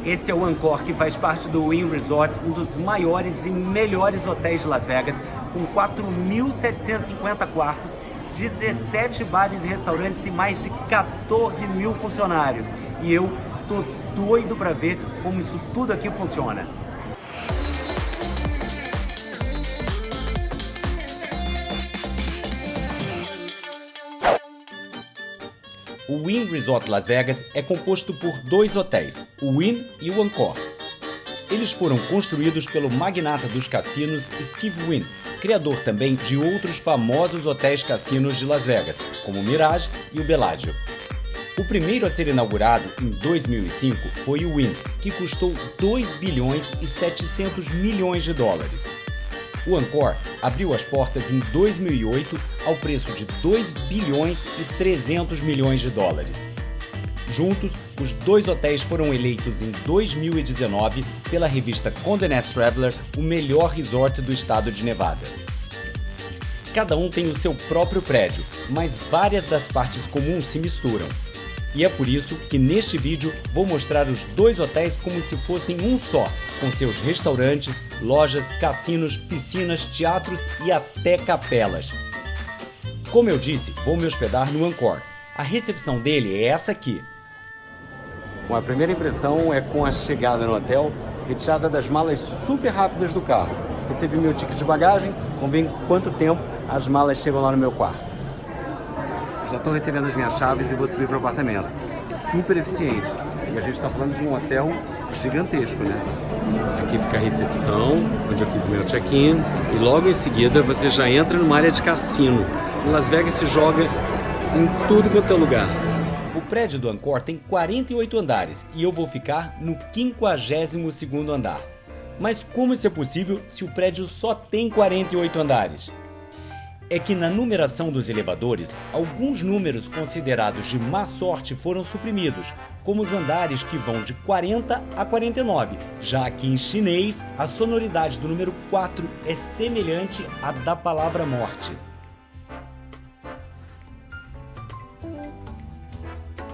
Esse é o Encore, que faz parte do Wynn Resort, um dos maiores e melhores hotéis de Las Vegas, com 4.750 quartos, 17 bares e restaurantes e mais de 14 mil funcionários. E eu tô doido para ver como isso tudo aqui funciona. O Wynn Resort Las Vegas é composto por dois hotéis, o Wynn e o Encore. Eles foram construídos pelo magnata dos cassinos Steve Wynn, criador também de outros famosos hotéis cassinos de Las Vegas, como o Mirage e o Bellagio. O primeiro a ser inaugurado em 2005 foi o Wynn, que custou 2 bilhões e 700 milhões de dólares. O Encore abriu as portas em 2008 ao preço de 2 bilhões e 300 milhões de dólares. Juntos, os dois hotéis foram eleitos em 2019 pela revista Condé Nast Traveler o melhor resort do estado de Nevada. Cada um tem o seu próprio prédio, mas várias das partes comuns se misturam. E é por isso que neste vídeo vou mostrar os dois hotéis como se fossem um só, com seus restaurantes, lojas, cassinos, piscinas, teatros e até capelas. Como eu disse, vou me hospedar no Encore. A recepção dele é essa aqui. Bom, a primeira impressão é com a chegada no hotel, retirada das malas super rápidas do carro. Recebi meu ticket de bagagem, vamos ver em quanto tempo as malas chegam lá no meu quarto. Já estou recebendo as minhas chaves e vou subir para o apartamento. Super eficiente. E a gente está falando de um hotel gigantesco, né? Aqui fica a recepção, onde eu fiz meu check-in. E logo em seguida você já entra numa área de cassino. Em Las Vegas se joga em tudo quanto é lugar. O prédio do Encore tem 48 andares e eu vou ficar no 52º andar. Mas como isso é possível se o prédio só tem 48 andares? É que na numeração dos elevadores, alguns números considerados de má sorte foram suprimidos, como os andares que vão de 40 a 49, já que em chinês a sonoridade do número 4 é semelhante à da palavra morte.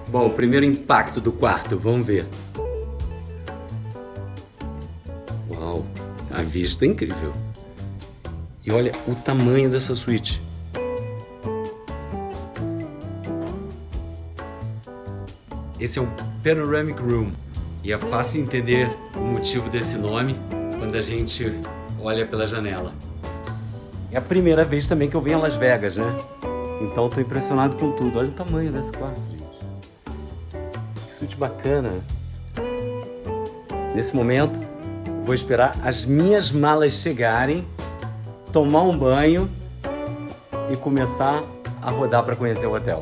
Bom, o primeiro impacto do quarto, vamos ver. Uau, a vista é incrível. E olha o tamanho dessa suíte. Esse é um Panoramic Room e é fácil entender o motivo desse nome quando a gente olha pela janela. É a primeira vez também que eu venho a Las Vegas, né? Então estou impressionado com tudo. Olha o tamanho desse quarto, gente. Que suíte bacana. Nesse momento, vou esperar as minhas malas chegarem, tomar um banho e começar a rodar para conhecer o hotel.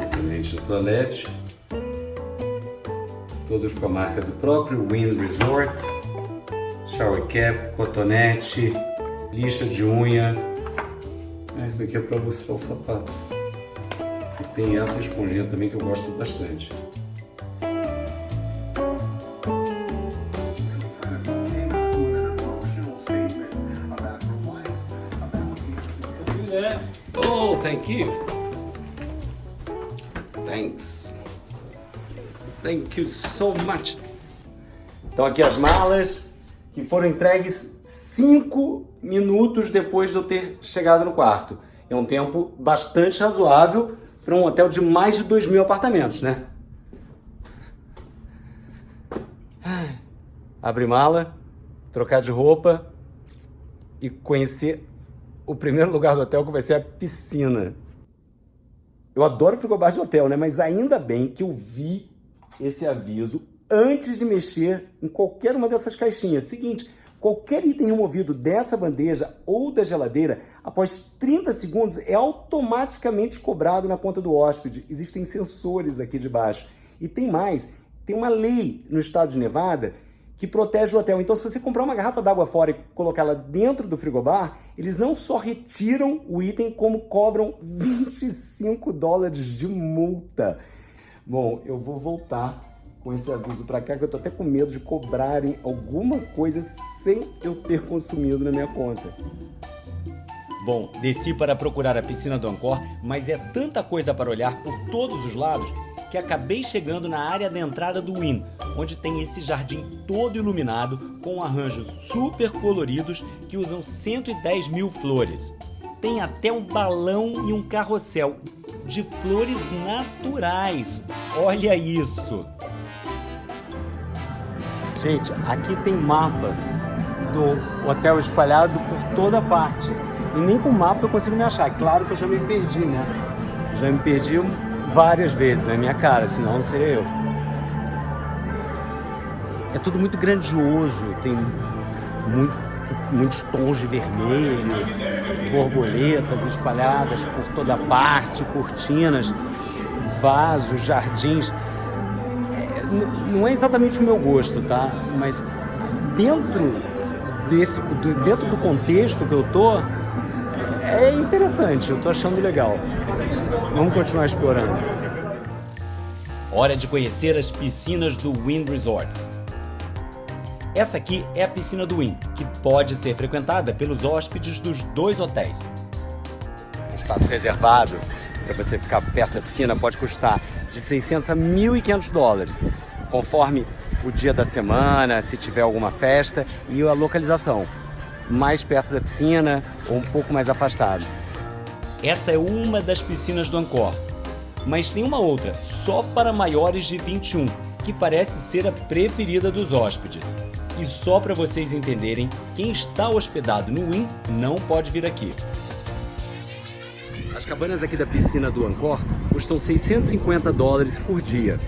Excelente toalete, todos com a marca do próprio Wynn Resort, shower cap, cotonete, lixa de unha. Esse daqui é para lustrar o sapato. Mas tem essa esponjinha também que eu gosto bastante. Oh, thank you. Thanks. Thank you so much. Então aqui as malas que foram entregues 5 minutos depois de eu ter chegado no quarto. É um tempo bastante razoável para um hotel de mais de 2.000 apartamentos, né? Abrir mala, trocar de roupa e conhecer o primeiro lugar do hotel, que vai ser a piscina. Eu adoro frigobar de hotel, né? Mas ainda bem que eu vi esse aviso antes de mexer em qualquer uma dessas caixinhas. Seguinte, qualquer item removido dessa bandeja ou da geladeira, após 30 segundos, é automaticamente cobrado na conta do hóspede. Existem sensores aqui debaixo. E tem mais, tem uma lei no estado de Nevada que protege o hotel. Então, se você comprar uma garrafa d'água fora e colocá-la dentro do frigobar, eles não só retiram o item, como cobram $25 de multa. Bom, eu vou voltar com esse aviso para cá, que eu tô até com medo de cobrarem alguma coisa sem eu ter consumido na minha conta. Bom, desci para procurar a piscina do Encore, mas é tanta coisa para olhar por todos os lados que acabei chegando na área da entrada do Wynn, onde tem esse jardim todo iluminado com arranjos super coloridos que usam 110 mil flores. Tem até um balão e um carrossel de flores naturais. Olha isso! Gente, aqui tem mapa do hotel espalhado por toda parte. E nem com mapa eu consigo me achar. Claro que eu já me perdi, né? Já me perdi várias vezes na minha cara, senão não seria eu. É tudo muito grandioso, tem muitos tons de vermelho, borboletas espalhadas por toda parte, cortinas, vasos, jardins. Não é exatamente o meu gosto, tá? Mas dentro do contexto que eu tô, é interessante, eu tô achando legal. Vamos continuar explorando. Hora de conhecer as piscinas do Wynn Resorts. Essa aqui é a piscina do Wynn, que pode ser frequentada pelos hóspedes dos dois hotéis. O espaço reservado para você ficar perto da piscina pode custar de 600 a 1.500 dólares, conforme o dia da semana, se tiver alguma festa e a localização, mais perto da piscina ou um pouco mais afastado. Essa é uma das piscinas do Encore, mas tem uma outra, só para maiores de 21, que parece ser a preferida dos hóspedes. E só para vocês entenderem, quem está hospedado no Wynn não pode vir aqui. As cabanas aqui da piscina do Encore custam 650 dólares por dia.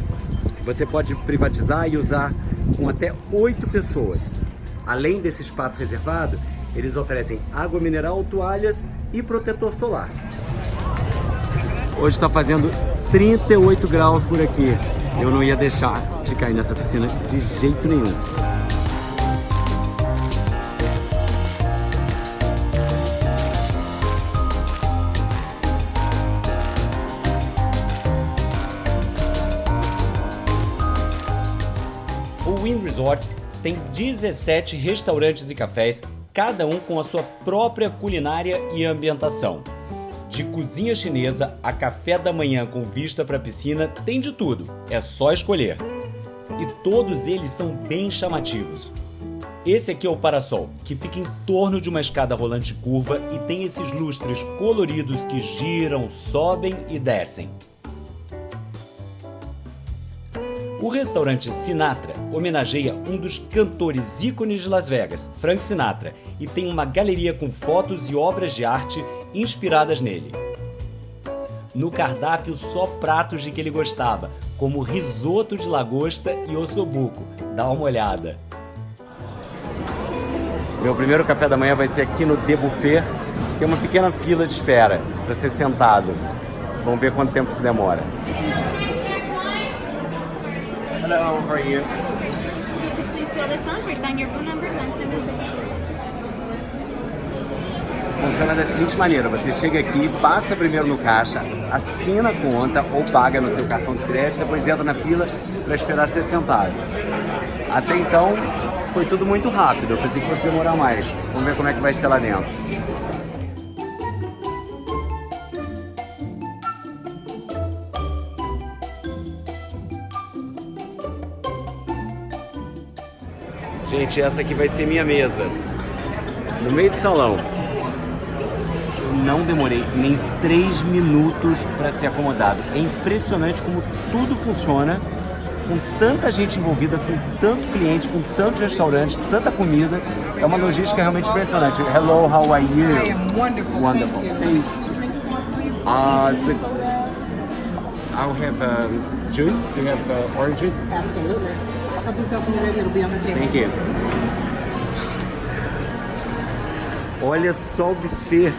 Você pode privatizar e usar com até 8 pessoas. Além desse espaço reservado, eles oferecem água mineral, toalhas e protetor solar. Hoje está fazendo 38 graus por aqui. Eu não ia deixar de cair nessa piscina de jeito nenhum. O Wynn Resorts tem 17 restaurantes e cafés, cada um com a sua própria culinária e ambientação. De cozinha chinesa a café da manhã com vista para a piscina, tem de tudo, é só escolher. E todos eles são bem chamativos. Esse aqui é o Parasol, que fica em torno de uma escada rolante curva e tem esses lustres coloridos que giram, sobem e descem. O restaurante Sinatra homenageia um dos cantores ícones de Las Vegas, Frank Sinatra, e tem uma galeria com fotos e obras de arte inspiradas nele. No cardápio, só pratos de que ele gostava, como risoto de lagosta e ossobuco. Dá uma olhada. Meu primeiro café da manhã vai ser aqui no The Buffet. Tem uma pequena fila de espera para ser sentado. Vamos ver quanto tempo isso demora. Hello, how are you? Please fill this up, write down your phone number, last name and Funciona da seguinte maneira, você chega aqui, passa primeiro no caixa, assina a conta ou paga no seu cartão de crédito, depois entra na fila para esperar ser sentado. Até então, foi tudo muito rápido, eu pensei que fosse demorar mais. Vamos ver como é que vai ser lá dentro. Gente, essa aqui vai ser minha mesa, no meio do salão. Não demorei nem 3 minutos para ser acomodado. É impressionante como tudo funciona, com tanta gente envolvida, com tanto cliente, com tantos restaurantes, tanta comida. É uma logística realmente impressionante. Hello, how are you? I am wonderful. Wonderful. Thank you. Drinks more for you? I'll have juice. Do you have orange juice? Absolutely. Help yourself when you're ready. It'll be on the table. Thank you. Olha só o buffet.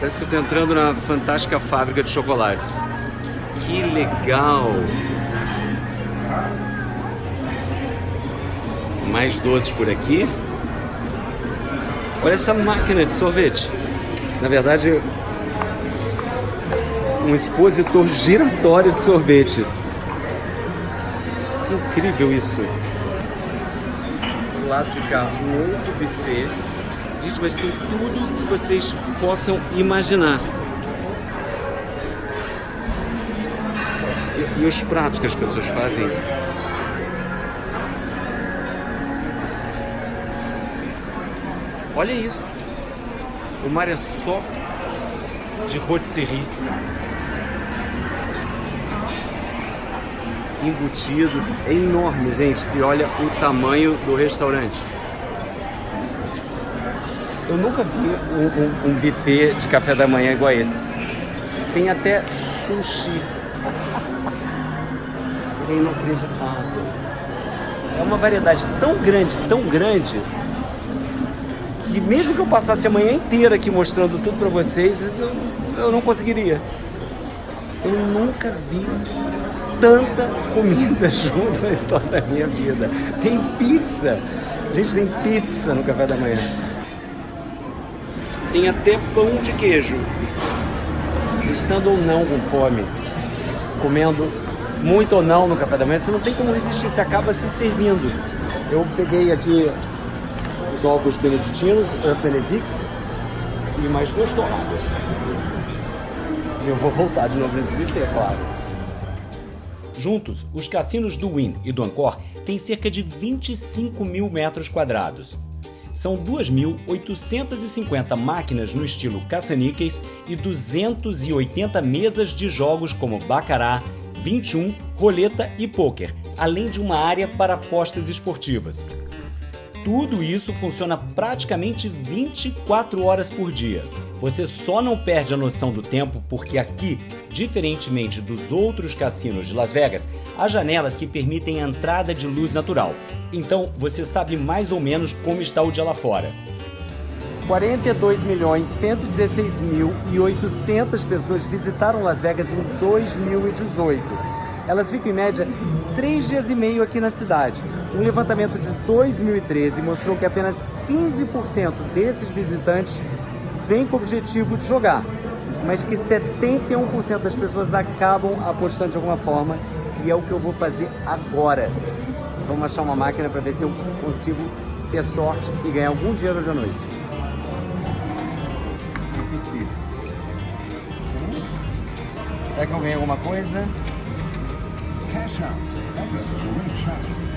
Parece que eu estou entrando na fantástica fábrica de chocolates. Que legal! Mais doces por aqui. Olha essa máquina de sorvete. Na verdade, um expositor giratório de sorvetes. Que incrível isso! Do lado de cá, um outro buffet Gente, mas tem tudo que vocês possam imaginar. E os pratos que as pessoas fazem. Olha isso. O mar é só de rotisserie. Embutidos. É enorme, gente. E olha o tamanho do restaurante. Eu nunca vi um buffet de café da manhã igual a esse. Tem até sushi. É inacreditável. É uma variedade tão grande, que mesmo que eu passasse a manhã inteira aqui mostrando tudo pra vocês, eu não conseguiria. Eu nunca vi tanta comida junto em toda a minha vida. Tem pizza. Gente, tem pizza no café da manhã. Tem até pão de queijo. Vocês estando ou não com fome, comendo muito ou não no café da manhã, você não tem como resistir, você acaba se servindo. Eu peguei aqui os ovos beneditinos, Benedict, e mais 2 torradas. E eu vou voltar de novo nesse buffet, claro. Juntos, os cassinos do Wynn e do Encore têm cerca de 25 mil metros quadrados. São 2.850 máquinas no estilo caça-níqueis e 280 mesas de jogos como baccarat, 21, roleta e pôquer, além de uma área para apostas esportivas. Tudo isso funciona praticamente 24 horas por dia. Você só não perde a noção do tempo porque aqui, diferentemente dos outros cassinos de Las Vegas, há janelas que permitem a entrada de luz natural. Então você sabe mais ou menos como está o dia lá fora. 42.116.800 pessoas visitaram Las Vegas em 2018. Elas ficam em média 3 dias e meio aqui na cidade. Um levantamento de 2013 mostrou que apenas 15% desses visitantes vêm com o objetivo de jogar, mas que 71% das pessoas acabam apostando de alguma forma, e é o que eu vou fazer agora. Vamos achar uma máquina para ver se eu consigo ter sorte e ganhar algum dinheiro hoje à noite. Será que eu ganhei alguma coisa?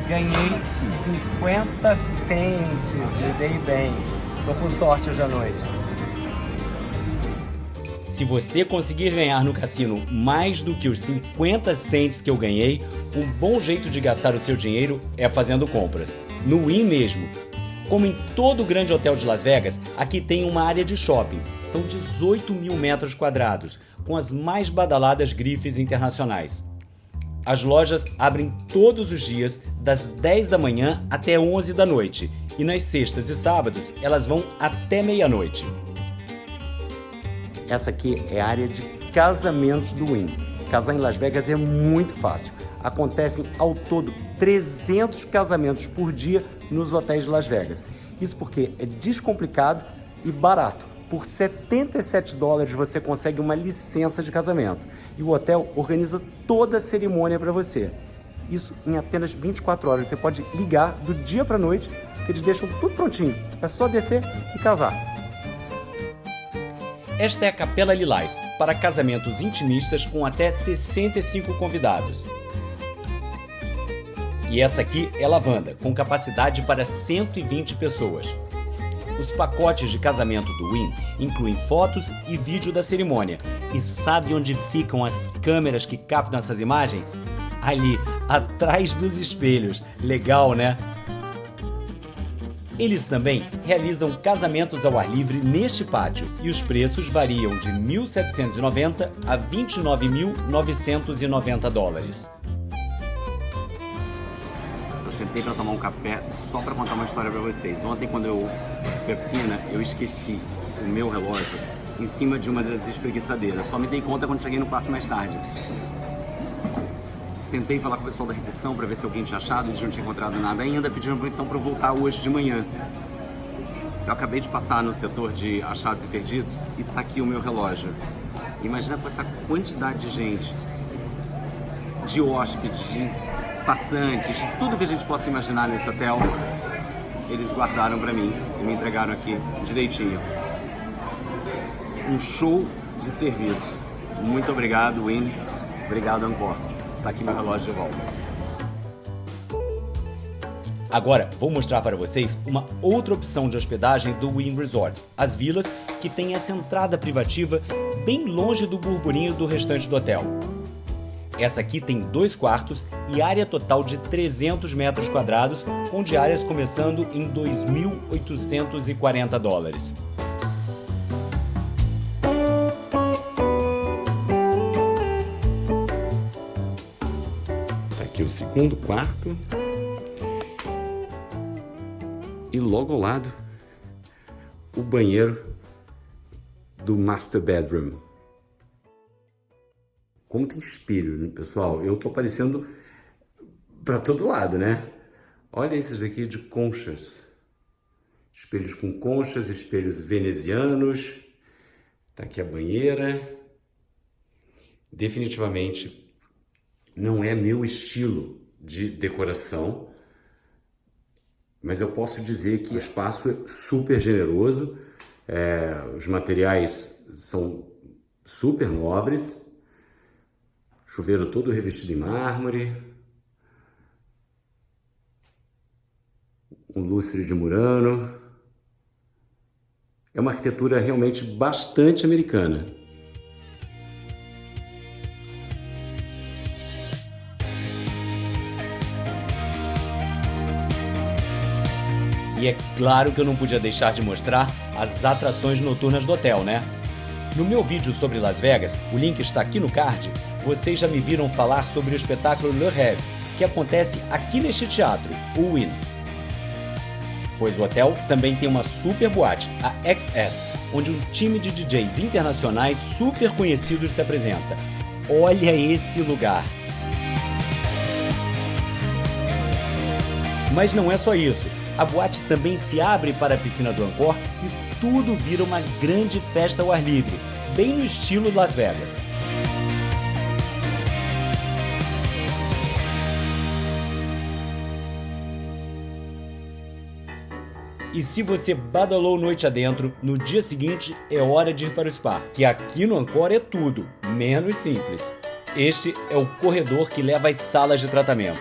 Ganhei 50 cents, me dei bem. Tô com sorte hoje à noite. Se você conseguir ganhar no cassino mais do que os 50 cents que eu ganhei, um bom jeito de gastar o seu dinheiro é fazendo compras. No Wynn mesmo. Como em todo o grande hotel de Las Vegas, aqui tem uma área de shopping. São 18 mil metros quadrados, com as mais badaladas grifes internacionais. As lojas abrem todos os dias, das 10 da manhã até 11 da noite, e nas sextas e sábados elas vão até meia-noite. Essa aqui é a área de casamentos do Wynn. Casar em Las Vegas é muito fácil. Acontecem ao todo 300 casamentos por dia nos hotéis de Las Vegas. Isso porque é descomplicado e barato. Por $77 você consegue uma licença de casamento. E o hotel organiza toda a cerimônia para você. Isso em apenas 24 horas. Você pode ligar do dia para a noite, que eles deixam tudo prontinho. É só descer e casar. Esta é a Capela Lilás, para casamentos intimistas com até 65 convidados. E essa aqui é Lavanda, com capacidade para 120 pessoas. Os pacotes de casamento do Wynn incluem fotos e vídeo da cerimônia. E sabe onde ficam as câmeras que captam essas imagens? Ali, atrás dos espelhos. Legal, né? Eles também realizam casamentos ao ar livre neste pátio e os preços variam de $1.790 a $29.990. Eu sentei para tomar um café só para contar uma história para vocês. Ontem, quando eu fui à piscina, eu esqueci o meu relógio em cima de uma das espreguiçadeiras. Só me dei conta quando cheguei no quarto mais tarde. Tentei falar com o pessoal da recepção para ver se alguém tinha achado, eles não tinham encontrado nada ainda, pediram então para eu voltar hoje de manhã. Eu acabei de passar no setor de achados e perdidos e tá aqui o meu relógio. Imagina com essa quantidade de gente, de hóspedes, de passantes, de tudo que a gente possa imaginar nesse hotel. eles guardaram pra mim e me entregaram aqui direitinho. Um show de serviço. Muito obrigado, Wynn. Obrigado, Angkor. Tá aqui meu relógio de volta. Agora, vou mostrar para vocês uma outra opção de hospedagem do Wynn Resorts, as vilas que têm essa entrada privativa bem longe do burburinho do restante do hotel. Essa aqui tem 2 quartos e área total de 300 metros quadrados, com diárias começando em $2.840. Tá aqui o segundo quarto. E logo ao lado, o banheiro do Master Bedroom. Como tem espelho, né, pessoal? Eu tô aparecendo para todo lado, né? Olha esses aqui de conchas. Espelhos com conchas, espelhos venezianos. Tá aqui a banheira. Definitivamente não é meu estilo de decoração. Mas eu posso dizer que o espaço é super generoso, os materiais são super nobres, chuveiro todo revestido em mármore, um lustre de Murano. É uma arquitetura realmente bastante americana. E é claro que eu não podia deixar de mostrar as atrações noturnas do hotel, né? No meu vídeo sobre Las Vegas, o link está aqui no card, vocês já me viram falar sobre o espetáculo Le Rêve, que acontece aqui neste teatro, o Wynn. Pois o hotel também tem uma super boate, a XS, onde um time de DJs internacionais super conhecidos se apresenta. Olha esse lugar! Mas não é só isso. A boate também se abre para a piscina do Angkor e tudo vira uma grande festa ao ar livre, bem no estilo Las Vegas. E se você badalou noite adentro, no dia seguinte é hora de ir para o spa, que aqui no Angkor é tudo, menos simples. Este é o corredor que leva às salas de tratamento.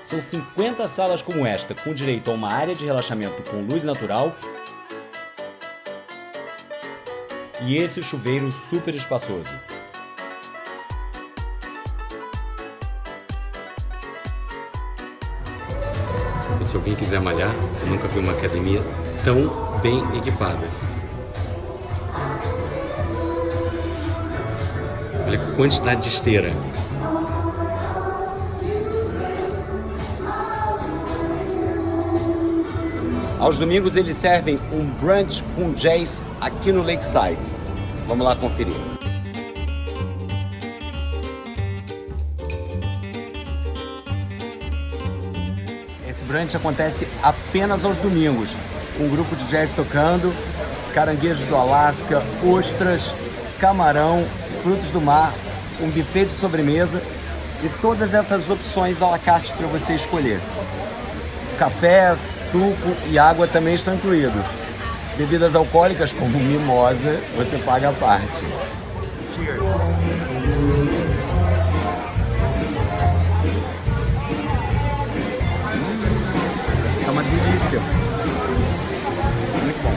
São 50 salas como esta, com direito a uma área de relaxamento com luz natural e esse chuveiro super espaçoso. E se alguém quiser malhar, eu nunca vi uma academia tão bem equipada. Olha a quantidade de esteira. Aos domingos eles servem um brunch com jazz aqui no Lakeside. Vamos lá conferir. Esse brunch acontece apenas aos domingos. Um grupo de jazz tocando, caranguejos do Alasca, ostras, camarão, frutos do mar, um buffet de sobremesa e todas essas opções à la carte para você escolher. Café, suco e água também estão incluídos. Bebidas alcoólicas como mimosa, você paga a parte. Cheers! É uma delícia. Muito bom.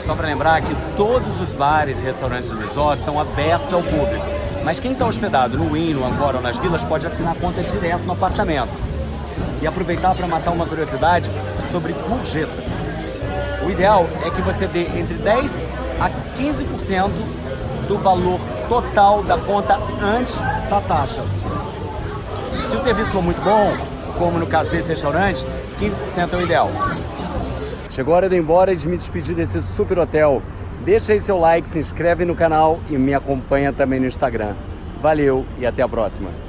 Só para lembrar que todos os bares e restaurantes do resort são abertos ao público. Mas quem está hospedado no Wynn, no Angkor ou nas vilas pode assinar conta direto no apartamento. E aproveitar para matar uma curiosidade sobre gorjeta. O ideal é que você dê entre 10% a 15% do valor total da conta antes da taxa. Se o serviço for muito bom, como no caso desse restaurante, 15% é o ideal. Chegou a hora de ir embora e de me despedir desse super hotel. Deixa aí seu like, se inscreve no canal e me acompanha também no Instagram. Valeu e até a próxima!